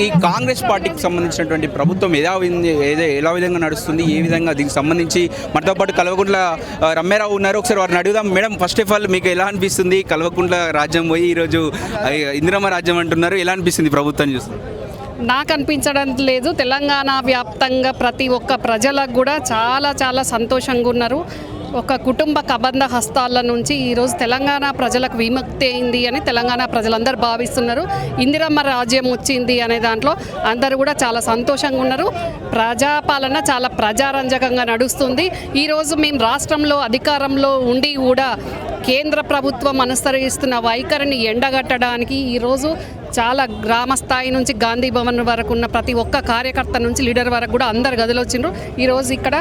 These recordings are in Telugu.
ఈ కాంగ్రెస్ పార్టీకి సంబంధించినటువంటి ప్రభుత్వం ఎలా విధంగా నడుస్తుంది, ఏ విధంగా దీనికి సంబంధించి మనతో పాటు కల్వకుంట్ల రమ్యారావు ఉన్నారు. ఒకసారి వారిని అడుగుదాం. మేడం, ఫస్ట్ ఆఫ్ ఆల్ మీకు ఎలా అనిపిస్తుంది? కల్వకుంట్ల రాజ్యం పోయి ఈరోజు ఇందిరమ్మ రాజ్యం అంటున్నారు. ఎలా అనిపిస్తుంది ప్రభుత్వం చూస్తుంది? నాకు అనిపించడం లేదు. తెలంగాణ వ్యాప్తంగా ప్రతి ఒక్క ప్రజలకు కూడా చాలా చాలా సంతోషంగా ఉన్నారు. ఒక కుటుంబ కబంధ హస్తాల నుంచి ఈరోజు తెలంగాణ ప్రజలకు విముక్తి అయింది అని తెలంగాణ ప్రజలందరూ భావిస్తున్నారు. ఇందిరమ్మ రాజ్యం వచ్చింది అనే దాంట్లో అందరూ కూడా చాలా సంతోషంగా ఉన్నారు. ప్రజాపాలన చాలా ప్రజారంజకంగా నడుస్తుంది. ఈరోజు మేము రాష్ట్రంలో అధికారంలో ఉండి కూడా కేంద్ర ప్రభుత్వం అనుసరిస్తున్న వైఖరిని ఎండగట్టడానికి ఈరోజు చాలా గ్రామ స్థాయి నుంచి గాంధీ భవన్ వరకు ఉన్న ప్రతి ఒక్క కార్యకర్త నుంచి లీడర్ వరకు కూడా అందరు గదిలో వచ్చిండ్రు. ఈరోజు ఇక్కడ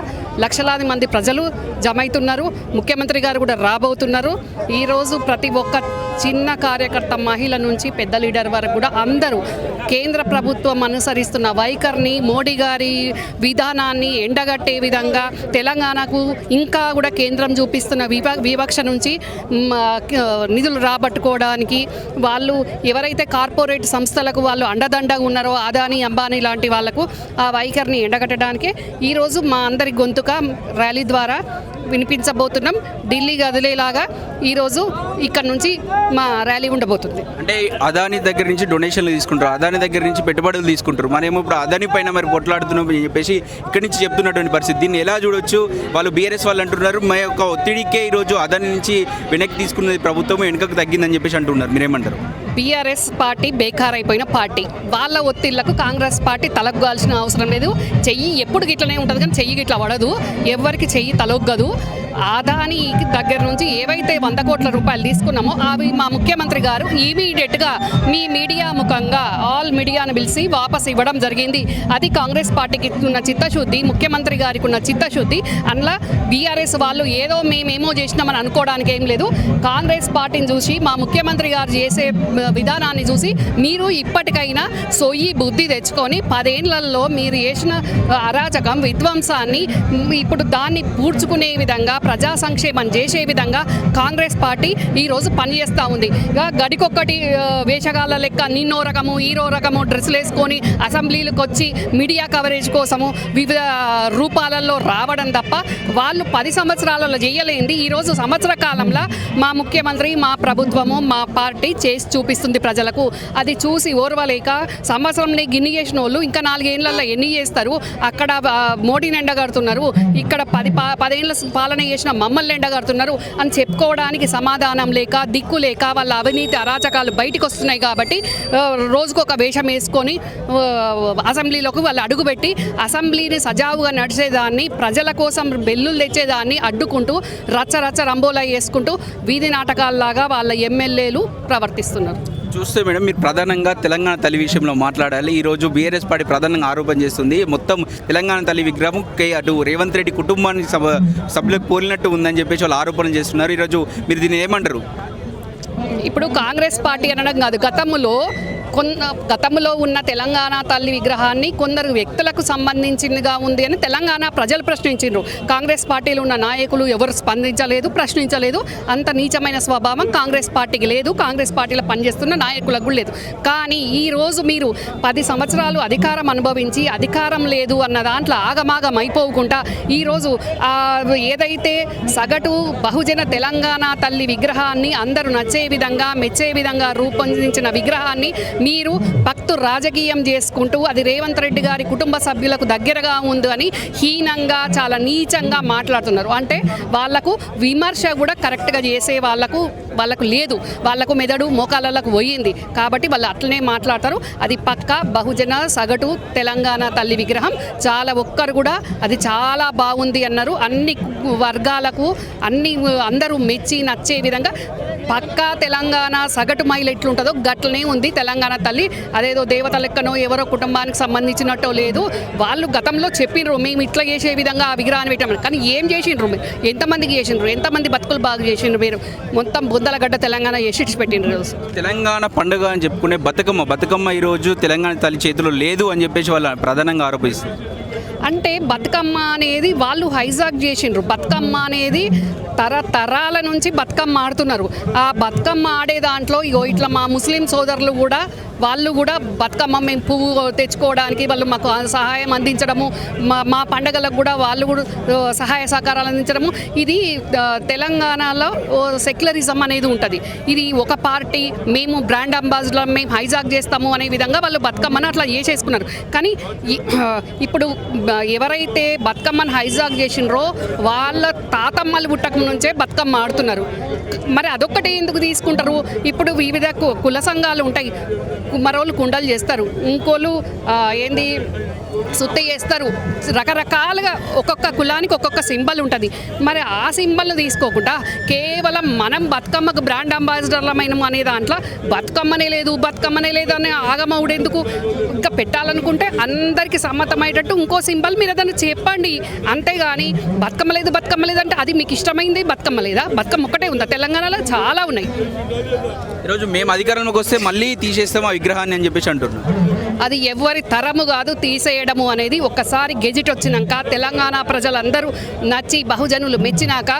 లక్షలాది మంది ప్రజలు జమైతున్నారు. ముఖ్యమంత్రి గారు కూడా రాబోతున్నారు. ఈరోజు ప్రతి ఒక్క చిన్న కార్యకర్త, మహిళ నుంచి పెద్ద లీడర్ వరకు కూడా అందరూ కేంద్ర ప్రభుత్వం అనుసరిస్తున్న వైఖరిని, మోడీ గారి విధానాన్ని ఎండగట్టే విధంగా తెలంగాణకు ఇంకా కూడా కేంద్రం చూపిస్తున్న వివక్ష నుంచి నిధులు రాబట్టుకోవడానికి వాళ్ళు ఎవరైతే కార్పొరేట్ సంస్థలకు వాళ్ళు అండదండగా ఉన్నారో అదానీ, అంబానీ లాంటి వాళ్లకు ఆ వైఖరిని ఎండగట్టడానికే ఈరోజు మా అందరి గొంతుక ర్యాలీ ద్వారా వినిపించబోతున్నాం. ఢిల్లీ కదిలేలాగా ఈరోజు ఇక్కడ నుంచి మా ర్యాలీ ఉండబోతుంది. అంటే అదానీ దగ్గర నుంచి డొనేషన్లు తీసుకుంటారు, అదానీ దగ్గర నుంచి పెట్టుబడులు తీసుకుంటారు. మరేమో ఇప్పుడు అదానీ పైన మరి కొట్లాడుతున్నాం అని చెప్పేసి ఇక్కడి నుంచి చెప్తున్నటువంటి పరిస్థితి. దీన్ని ఎలా చూడొచ్చు? వాళ్ళు బీఆర్ఎస్ వాళ్ళు అంటున్నారు మా యొక్క ఒత్తిడికే ఈరోజు అదానీ నుంచి వెనక్కి తీసుకున్నది ప్రభుత్వం వెనుకకు తగ్గిందని చెప్పేసి అంటున్నారు. మీరేమంటారు? బీఆర్ఎస్ పార్టీ బేకారైపోయిన పార్టీ. వాళ్ళ ఒత్తిళ్లకు కాంగ్రెస్ పార్టీ తలొగ్గాల్సిన అవసరం లేదు. చెయ్యి ఎప్పుడు గిట్లనే ఉంటుంది కానీ చెయ్యి గిట్ల పడదు. ఎవరికి చెయ్యి తలొగ్గదు. అదానీ దగ్గర నుంచి ఏవైతే 100 కోట్ల రూపాయలు తీసుకున్నామో అవి మా ముఖ్యమంత్రి గారు ఇమీడియట్గా మీ మీడియా ముఖంగా ఆల్ మీడియాను పిలిచి వాపస్ ఇవ్వడం జరిగింది. అది కాంగ్రెస్ పార్టీకి ఉన్న చిత్తశుద్ధి, ముఖ్యమంత్రి గారికి ఉన్న చిత్తశుద్ధి. అందులో బీఆర్ఎస్ వాళ్ళు ఏదో మేమేమో చేసినామని అనుకోవడానికి ఏం లేదు. కాంగ్రెస్ పార్టీని చూసి, మా ముఖ్యమంత్రి గారు చేసే విధానాన్ని చూసి మీరు ఇప్పటికైనా సొయ్యి బుద్ధి తెచ్చుకొని 10 ఏళ్లలో మీరు చేసిన అరాచకం, విధ్వంసాన్ని ఇప్పుడు దాన్ని పూడ్చుకునే విధంగా, ప్రజా సంక్షేమం చేసే విధంగా కాంగ్రెస్ పార్టీ ఈరోజు పనిచేస్తూ ఉంది. గడికొక్కటి వేషగాళ్ళ లెక్క నిన్నో రకము ఈరో రకము డ్రెస్సులు వేసుకొని అసెంబ్లీలకు వచ్చి మీడియా కవరేజ్ కోసము వివిధ రూపాలలో రావడం తప్ప వాళ్ళు 10 సంవత్సరాలలో చేయలేంది ఈరోజు సంవత్సర కాలంలో మా ముఖ్యమంత్రి, మా ప్రభుత్వము, మా పార్టీ చేసి చూపిస్తుంది ప్రజలకు. అది చూసి ఓర్వలేక సంవత్సరంలో గిన్ని చేసిన వాళ్ళు ఇంకా 4 ఏళ్లలో ఎన్ని చేస్తారు? అక్కడ మోడీని ఎండగడుతున్నారు, ఇక్కడ 10 ఏళ్ళ పాలన చేసిన మమ్మల్ని ఎండగడుతున్నారు అని చెప్పుకోవడానికి సమాధానం లేక, దిక్కు లేక వాళ్ళ అవినీతి అరాచకాలు బయటకు వస్తున్నాయి. కాబట్టి రోజుకొక వేషం వేసుకొని అసెంబ్లీలోకి వాళ్ళు అడుగుపెట్టి అసెంబ్లీని సజావుగా నడిచేదాన్ని, ప్రజల కోసం బెల్లులు తెచ్చేదాన్ని అడ్డుకుంటూ రచ్చ రంబోలా వేసుకుంటూ వీధి నాటకాల్లాగా వాళ్ళ ఎమ్మెల్యేలు ప్రవర్తిస్తున్నారు. చూస్తే మేడం, మీరు ప్రధానంగా తెలంగాణ తల్లి విషయంలో మాట్లాడాలి. ఈరోజు బీఆర్ఎస్ పార్టీ ప్రధానంగా ఆరోపణ చేస్తుంది మొత్తం తెలంగాణ తల్లి విగ్రహం అటు రేవంత్ రెడ్డి కుటుంబానికి సభ్యులకు పోలినట్టు ఉందని చెప్పేసి వాళ్ళు ఆరోపణ చేస్తున్నారు. ఈరోజు మీరు దీన్ని ఏమంటారు? ఇప్పుడు కాంగ్రెస్ పార్టీ అనడం కాదు, గతంలో ఉన్న తెలంగాణ తల్లి విగ్రహాన్ని కొందరు వ్యక్తులకు సంబంధించిందిగా ఉంది అని తెలంగాణ ప్రజలు ప్రశ్నించారు. కాంగ్రెస్ పార్టీలో ఉన్న నాయకులు ఎవరు స్పందించలేదు, ప్రశ్నించలేదు. అంత నీచమైన స్వభావం కాంగ్రెస్ పార్టీకి లేదు, కాంగ్రెస్ పార్టీలో పనిచేస్తున్న నాయకులకు లేదు. కానీ ఈరోజు మీరు 10 సంవత్సరాలు అధికారం అనుభవించి అధికారం లేదు అన్న దాంట్లో ఆగమాగం అయిపోకుండా ఈరోజు ఏదైతే సగటు బహుజన తెలంగాణ తల్లి విగ్రహాన్ని అందరూ నచ్చే విధంగా, మెచ్చే విధంగా రూపొందించిన విగ్రహాన్ని మీరు భక్తు రాజకీయం చేసుకుంటూ అది రేవంత్ రెడ్డి గారి కుటుంబ సభ్యులకు దగ్గరగా ఉందని హీనంగా, చాలా నీచంగా మాట్లాడుతున్నారు. అంటే వాళ్లకు విమర్శ కూడా కరెక్ట్గా చేసే వాళ్ళకు లేదు. వాళ్లకు మెదడు మోకాళ్ళకు పోయింది కాబట్టి వాళ్ళు అట్లనే మాట్లాడతారు. అది పక్కా బహుజన సగటు తెలంగాణ తల్లి విగ్రహం. చాలా ఒక్కరు కూడా అది చాలా బాగుంది అన్నారు. అన్ని వర్గాలకు అందరూ మెచ్చి నచ్చే విధంగా పక్కా తెలంగాణ సగటు మహిళ ఎట్లుంటుందో గట్లనే ఉంది తెలంగాణ తల్లి. అదేదో దేవత లెక్కనో ఎవరో కుటుంబానికి సంబంధించినట్టో లేదు. వాళ్ళు గతంలో చెప్పినరు మేము ఇట్లా చేసే విధంగా ఆ విగ్రహాన్ని పెట్టామని. కానీ ఏం చేసిండ్రు? ఎంతమందికి చేసిండ్రు? ఎంతమంది బతుకులు బాగా చేసిండ్రు? మీరు మొత్తం బుద్దలగడ్డ తెలంగాణ చేసి పెట్టిండ్రు. తెలంగాణ పండుగ అని చెప్పుకునే బతుకమ్మ ఈరోజు తెలంగాణ తల్లి చేతిలో లేదు అని చెప్పేసి వాళ్ళు ప్రధానంగా ఆరోపిస్తారు. అంటే బతుకమ్మ అనేది వాళ్ళు హైజాక్ చేసిండ్రు. బతుకమ్మ అనేది తరతరాల నుంచి బతుకమ్మ ఆడుతున్నారు. ఆ బతుకమ్మ ఆడే దాంట్లో ఇగో ఇట్లా మా ముస్లిం సోదరులు కూడా వాళ్ళు కూడా బతుకమ్మ మేము పువ్వు తెచ్చుకోవడానికి వాళ్ళు మాకు సహాయం అందించడము, మా పండగలకు కూడా వాళ్ళు కూడా సహాయ సహకారాలు అందించడము. ఇది తెలంగాణలో సెక్యులరిజం అనేది ఉంటుంది. ఇది ఒక పార్టీ మేము బ్రాండ్ అంబాసిడర్ మేము హైజాక్ చేస్తాము అనే విధంగా వాళ్ళు బతుకమ్మను అట్లా చేసేసుకున్నారు. కానీ ఇప్పుడు ఎవరైతే బతుకమ్మను హైజాక్ చేసినరో వాళ్ళ తాతమ్మలు పుట్టక నుంచే బతుకమ్మ ఆడుతున్నారు. మరి అదొక్కటే ఎందుకు తీసుకుంటారు? ఇప్పుడు వివిధ కుల సంఘాలు ఉంటాయి. మరోళ్ళు కుండలు చేస్తారు, ఇంకోళ్ళు ఏంది సుత్తి చేస్తారు. రకరకాలుగా ఒక్కొక్క కులానికి ఒక్కొక్క సింబల్ ఉంటుంది. మరి ఆ సింబల్ను తీసుకోకుండా కేవలం మనం బతుకమ్మకు బ్రాండ్ అంబాసిడర్లమైన అనే దాంట్లో బతుకమ్మనే లేదు అనే ఆగమవుడు ఎందుకు? ఇంకా పెట్టాలనుకుంటే అందరికీ సమ్మతమయ్యేటట్టు ఇంకో సింబల్ మీరు ఏదైనా చెప్పండి. అంతేగాని బతుకమ్మ లేదు అంటే అది మీకు ఇష్టమైంది బతుకమ్మ లేదా? బతుకమ్మ ఒక్కటే ఉందా? తెలంగాణలో చాలా ఉన్నాయి. ఈరోజు మేము అధికారంలోకి వస్తే మళ్ళీ తీసేస్తాం ఆ విగ్రహాన్ని అని చెప్పేసి అంటున్నాం. అది ఎవరి తరము కాదు తీసేయడము అనేది. ఒక్కసారి గెజిట్ వచ్చినాక తెలంగాణ ప్రజలందరూ నచ్చి బహుజనులు మెచ్చినాక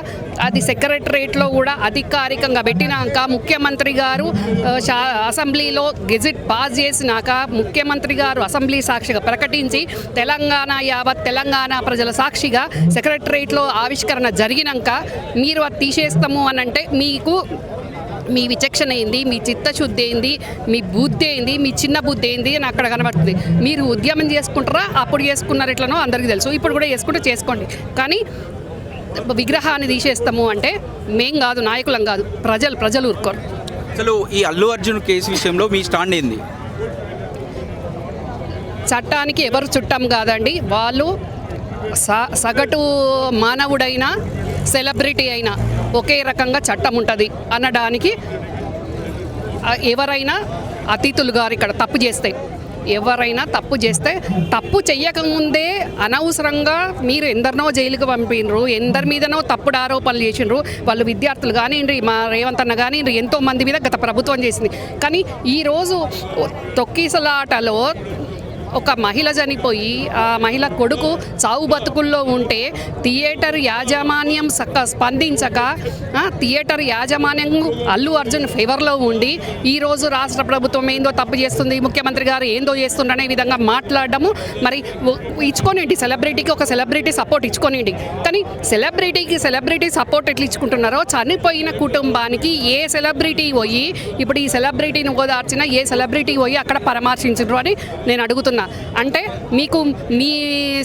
అది సెక్రటరేట్లో కూడా అధికారికంగా పెట్టినాక ముఖ్యమంత్రి గారు అసెంబ్లీలో గెజిట్ పాస్ చేసినాక ముఖ్యమంత్రి గారు అసెంబ్లీ సాక్షిగా ప్రకటించి యావత్ తెలంగాణ ప్రజల సాక్షిగా సెక్రటరేట్లో ఆవిష్కరణ జరిగినాక మీరు అది తీసేస్తాము అని అంటే మీకు మీ విచక్షణ ఏంది, మీ చిత్తశుద్ధి ఏంది, మీ బుద్ధి ఏంది, మీ చిన్న బుద్ధి ఏంది అని అక్కడ కనబడుతుంది. మీరు ఉద్యమం చేసుకుంటారా? అప్పుడు చేసుకున్నారు ఎట్లనో అందరికీ తెలుసు. ఇప్పుడు కూడా చేసుకుంటే చేసుకోండి. కానీ విగ్రహాన్ని తీసేస్తాము అంటే మేం కాదు, నాయకులం కాదు, ప్రజలు ఊరుకోరు. అసలు ఈ అల్లు అర్జున్ కేసు విషయంలో మీ స్టాండ్ ఏంది? చట్టానికి ఎవరు చుట్టం కాదండి. వాళ్ళు సగటు మానవుడైనా సెలబ్రిటీ అయినా ఒకే రకంగా చట్టం ఉంటుంది అనడానికి ఎవరైనా అతిథులు గారు ఇక్కడ తప్పు చేస్తే ఎవరైనా తప్పు చేస్తే తప్పు చెయ్యకముందే అనవసరంగా మీరు ఎందరినో జైలుకు పంపినరు, ఎందరి మీదనో తప్పుడు ఆరోపణలు చేసినారు. వాళ్ళు విద్యార్థులు కానివ్వండి, మా రేవంత్ అన్న కానివ్వండి, ఎంతో మంది మీద గత ప్రభుత్వం చేసింది. కానీ ఈరోజు తొక్కిసలాటలో ఒక మహిళ చనిపోయి ఆ మహిళ కొడుకు చావు బతుకుల్లో ఉంటే థియేటర్ యాజమాన్యం స్పందించక థియేటర్ యాజమాన్యం అల్లు అర్జున్ ఫేవర్లో ఉండి ఈరోజు రాష్ట్ర ప్రభుత్వం ఏందో తప్పు చేస్తుంది, ముఖ్యమంత్రి గారు ఏందో చేస్తుండ అనే విధంగా మాట్లాడడము. మరి ఇచ్చుకోనండి, సెలబ్రిటీకి ఒక సెలబ్రిటీ సపోర్ట్ ఇచ్చుకోనండి. కానీ సెలబ్రిటీ సపోర్ట్ ఎట్లా ఇచ్చుకుంటున్నారో చనిపోయిన కుటుంబానికి ఏ సెలబ్రిటీ పోయి ఇప్పుడు ఈ సెలబ్రిటీని ఓదార్చిన ఏ సెలబ్రిటీ పోయి అక్కడ పరామర్శించరు అని నేను అడుగుతున్నా. అంటే మీకు మీ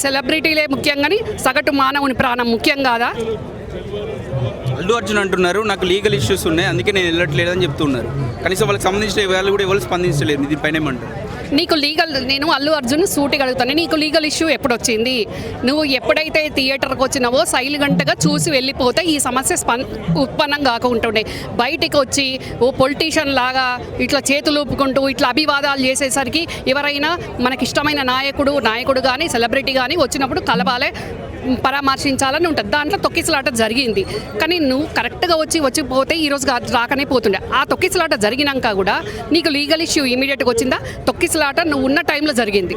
సెలబ్రిటీలే ముఖ్యంగాని సగటు మానవుని ప్రాణం ముఖ్యం కాదా? అల్లు అర్జున్ అంటున్నారు నాకు లీగల్ ఇష్యూస్ ఉన్నాయి అందుకే నేను వెళ్ళట్లేదని చెప్తున్నారు. కనీసం వాళ్ళకి సంబంధించిన వాళ్ళు కూడా ఎవరు స్పందించలేదు. దీనిపైన ఏమంటారు? నేను అల్లు అర్జున్ సూటిగా అడుగుతాను, నీకు లీగల్ ఇష్యూ ఎప్పుడు వచ్చింది? నువ్వు ఎప్పుడైతే థియేటర్కి వచ్చినావో సైలెంట్గా చూసి వెళ్ళిపోతే ఈ సమస్య ఉత్పన్నం కాకుంటుండే. బయటికి వచ్చి ఓ పొలిటీషియన్ లాగా ఇట్లా చేతులు ఊపుకుంటూ ఇట్లా అభివాదాలు చేసేసరికి ఎవరైనా మనకిష్టమైన నాయకుడు కానీ సెలబ్రిటీ కానీ వచ్చినప్పుడు కలవాలే, పరామర్శించాలని ఉంటుంది. దాంట్లో తొక్కిసలాట జరిగింది. కానీ నువ్వు కరెక్ట్గా వచ్చిపోతే ఈరోజు రాకనే పోతుండే. ఆ తొక్కిసలాట జరిగినాక కూడా నీకు లీగల్ ఇష్యూ ఇమీడియట్గా వచ్చిందా? తొక్కిసలాట నువ్వు ఉన్న టైంలో జరిగింది.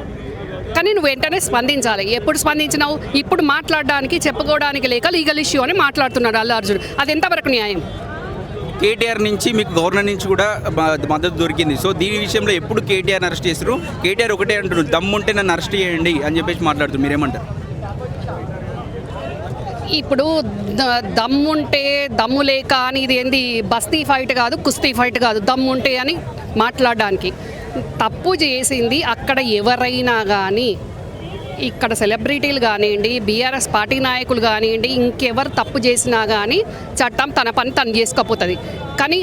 కానీ నువ్వు వెంటనే స్పందించాలి. ఎప్పుడు స్పందించినావు? ఇప్పుడు మాట్లాడడానికి చెప్పుకోవడానికి లేక లీగల్ ఇష్యూ అని మాట్లాడుతున్నాడు అల్లు అర్జున్. అది ఎంతవరకు న్యాయం? కేటీఆర్ నుంచి మీకు గవర్నర్ నుంచి కూడా మద్దతు దొరికింది. సో దీని విషయంలో ఎప్పుడు కేటీఆర్ని అరెస్ట్ చేస్తారు? కేటీఆర్ ఒకటే అంటున్నారు, దమ్ముంటే నన్ను అరెస్ట్ చేయండి అని చెప్పేసి మాట్లాడుతున్నారు. మీరేమంటారు? ఇప్పుడు దమ్ముంటే దమ్ము లేక అని ఇది ఏంది బస్తీ ఫైట్ కాదు, కుస్తీ ఫైట్ కాదు, దమ్ముంటే అని మాట్లాడడానికి. తప్పు చేసింది అక్కడ ఎవరైనా కానీ, ఇక్కడ సెలబ్రిటీలు కానివ్వండి, బీఆర్ఎస్ పార్టీ నాయకులు కానివ్వండి, ఇంకెవరు తప్పు చేసినా కానీ చట్టం తన పని తను చేసుకోపోతుంది. కానీ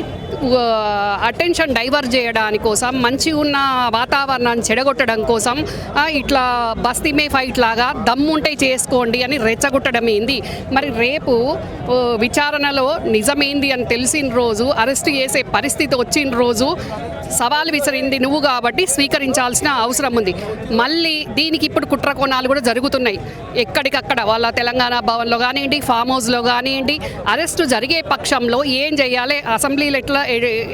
అటెన్షన్ డైవర్ట్ చేయడానికి కోసం, మంచి ఉన్న వాతావరణాన్ని చెడగొట్టడం కోసం ఇట్లా బస్తీమే ఫైట్ లాగా దమ్ముంటే చేసుకోండి అని రెచ్చగొట్టడం ఏంది? మరి రేపు విచారణలో నిజమేంది అని తెలిసిన రోజు, అరెస్ట్ చేసే పరిస్థితి వచ్చిన రోజు సవాల్ విసిరింది నువ్వు కాబట్టి స్వీకరించాల్సిన అవసరం ఉంది. మళ్ళీ దీనికి ఇప్పుడు కుట్ర కుంభకోణాలు కూడా జరుగుతున్నాయి. ఎక్కడికక్కడ వాళ్ళ తెలంగాణ భవన్లో కానివ్వండి, ఫామ్ హౌస్లో కానివ్వండి, అరెస్టు జరిగే పక్షంలో ఏం చేయాలి, అసెంబ్లీలో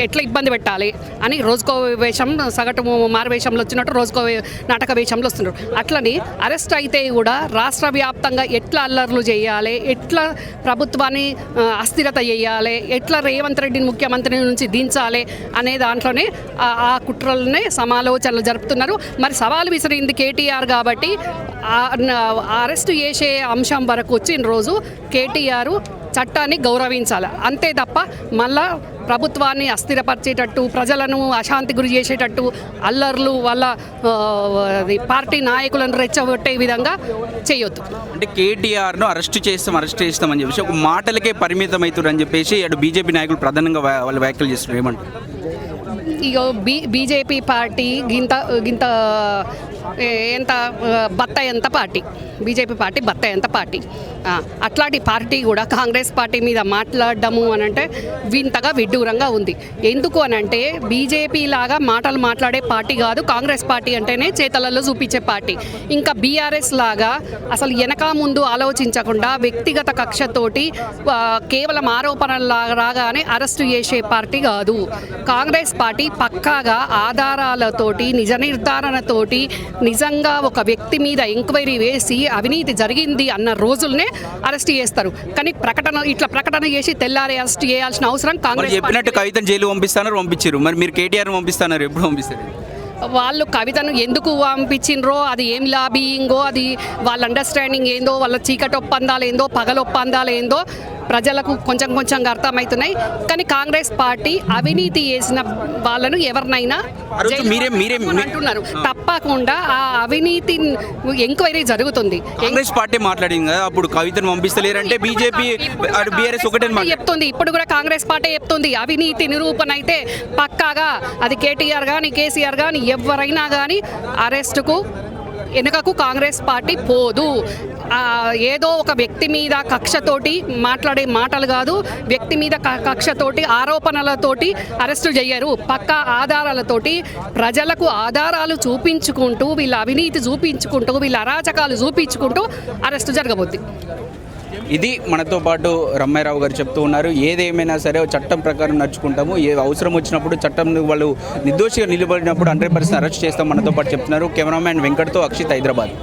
ఎట్లా ఇబ్బంది పెట్టాలి అని రోజుకో వేషం, సగటు మారువేషంలో వచ్చినట్టు రోజుకో నాటక వేషంలో వస్తున్నారు. అట్లని అరెస్ట్ అయితే కూడా రాష్ట్ర వ్యాప్తంగా ఎట్లా అల్లర్లు చేయాలి, ఎట్లా ప్రభుత్వాన్ని అస్థిరత చేయాలి, ఎట్లా రేవంత్ రెడ్డిని ముఖ్యమంత్రి నుంచి దించాలి అనే దాంట్లోనే ఆ కుట్రలనే సమాలోచనలు జరుపుతున్నారు. మరి సవాలు విసిరింది కేటీఆర్ కాబట్టి అరెస్టు చేసే అంశం వరకు వచ్చిన రోజు కేటీఆర్ చట్టాన్ని గౌరవించాలి, అంతే తప్ప మళ్ళా ప్రభుత్వాన్ని అస్థిరపరిచేటట్టు, ప్రజలను అశాంతి గురి చేసేటట్టు, అల్లర్లు వాళ్ళ పార్టీ నాయకులను రెచ్చగొట్టే విధంగా చేయొద్దు. అంటే కేటీఆర్ను అరెస్ట్ చేస్తామని చెప్పేసి ఒక మాటలకే పరిమితం అవుతారని చెప్పేసి అటు బీజేపీ నాయకులు ప్రధానంగా వాళ్ళు వ్యాఖ్యలు చేస్తున్నారు. ఏమంటారు? ఇక బీజేపీ పార్టీ గింత ఎంత బత్త ఎంత పార్టీ, బీజేపీ పార్టీ బత్త ఎంత పార్టీ, అట్లాంటి పార్టీ కూడా కాంగ్రెస్ పార్టీ మీద మాట్లాడడము అని అంటే వింతగా విడ్డూరంగా ఉంది. ఎందుకు అని అంటే బీజేపీ లాగా మాటలు మాట్లాడే పార్టీ కాదు కాంగ్రెస్ పార్టీ అంటేనే చేతలలో చూపించే పార్టీ. ఇంకా బీఆర్ఎస్ లాగా అసలు వెనక ముందు ఆలోచించకుండా వ్యక్తిగత కక్షతోటి కేవలం ఆరోపణలు రాగానే అరెస్టు చేసే పార్టీ కాదు. కాంగ్రెస్ పార్టీ పక్కాగా ఆధారాలతోటి, నిజ నిర్ధారణతోటి, నిజంగా ఒక వ్యక్తి మీద ఎంక్వైరీ వేసి అవినీతి జరిగింది అన్న రోజుల్నే అరెస్ట్ చేస్తారు. కానీ ప్రకటన చేసి తెల్లారి అరెస్ట్ చేయాల్సిన అవసరం కాంగ్రెస్. చెప్పినట్టు కవితను జైలు పంపించారు, మరి మీరు కేటీఆర్ పంపిస్తున్నారు, ఎప్పుడు పంపిస్తారు? వాళ్ళు కవితను ఎందుకు పంపించిండ్రో, అది ఏం లాబింగో, అది వాళ్ళ అండర్స్టాండింగ్ ఏందో, వాళ్ళ చీకటి ఒప్పందాలు ఏందో, పగల ఒప్పందాలు ఏందో ప్రజలకు కొంచెంగా అర్థమవుతున్నాయి. కానీ కాంగ్రెస్ పార్టీ అవినీతి చేసిన వాళ్ళను ఎవరినైనా అంటున్నారు, తప్పకుండా ఆ అవినీతి ఎంక్వైరీ జరుగుతుంది. కాంగ్రెస్ పార్టీ మాట్లాడింది కదా, అప్పుడు కవితను పంపిస్తలేరంటే బీజేపీ బీఆర్ఎస్ ఒకటే చెప్తుంది. ఇప్పుడు కూడా కాంగ్రెస్ పార్టీ చెప్తుంది అవినీతి నిరూపణ అయితే పక్కాగా అది కేటీఆర్ కానీ కేసీఆర్ కానీ ఎవరైనా కానీ అరెస్టుకు వెనుకకు కాంగ్రెస్ పార్టీ పోదు. ఏదో ఒక వ్యక్తి మీద కక్షతోటి మాట్లాడే మాటలు కాదు, వ్యక్తి మీద కక్షతోటి ఆరోపణలతోటి అరెస్టు చేయరు. పక్కా ఆధారాలతోటి ప్రజలకు ఆధారాలు చూపించుకుంటూ, వీళ్ళ అవినీతి చూపించుకుంటూ, వీళ్ళ అరాచకాలు చూపించుకుంటూ అరెస్టు జరగబోద్ది. ఇది మనతో పాటు రమ్మారావు గారు చెప్తూ ఉన్నారు. ఏదేమైనా సరే చట్టం ప్రకారం నడుచుకుంటాము, ఏ అవసరం వచ్చినప్పుడు చట్టం వాళ్ళు నిర్దోషిగా నిలబడినప్పుడు 100% అరెస్ట్ చేస్తాం మనతో పాటు చెప్తున్నారు. కెమెరామ్యాన్ వెంకట్తో అక్షిత్, హైదరాబాద్.